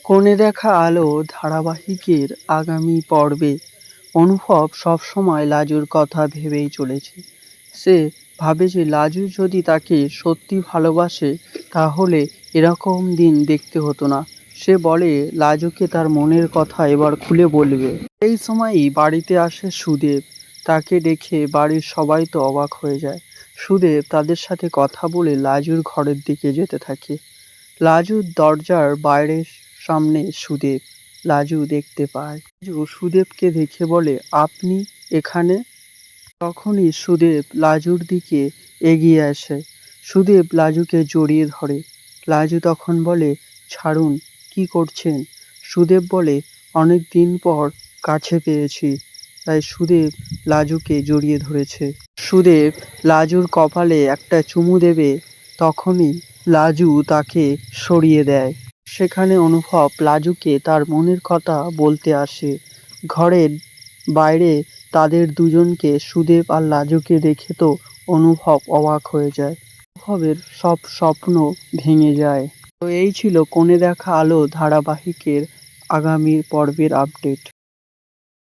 কোণে দেখা আলো ধারাবাহিকের আগামী পর্বে অনুভব সবসময় লাজুর কথা ভেবেই চলেছে। সে ভাবে যে লাজু যদি তাকে সত্যি ভালোবাসে তাহলে এরকম দিন দেখতে হতো না। সে বলে লাজুকে তার মনের কথা এবার খুলে বলবে। এই সময়ই বাড়িতে আসে সুদেব। তাকে দেখে বাড়ির সবাই তো অবাক হয়ে যায়। সুদেব তাদের সাথে কথা বলে লাজুর ঘরের দিকে যেতে থাকে। লাজুর দরজার বাইরের সামনে সুদেব। লাজু দেখতে পায়। লাজু সুদেবকে দেখে বলে, আপনি এখানে? তখনই সুদেব লাজুর দিকে এগিয়ে আসে। সুদেব লাজুকে জড়িয়ে ধরে। লাজু তখন বলে, ছাড়ুন, কি করছেন? সুদেব বলে, অনেক দিন পর কাছে পেয়েছি, তাই সুদেব লাজুকে জড়িয়ে ধরেছে। সুদেব লাজুর কপালে একটা চুমু দেবে, তখনই লাজু তাকে সরিয়ে দেয়। সেখানে অনুভব লাজুকে তার মনের কথা বলতে আসে। ঘরের বাইরে তাদের দুজনকে, সুদেব আর লাজুকে দেখে তো অনুভব অবাক হয়ে যায়। অনুভবের সব স্বপ্ন ভেঙে যায়। তো এই ছিল কোণে দেখা আলো ধারাবাহিকের আগামী পর্বের আপডেট।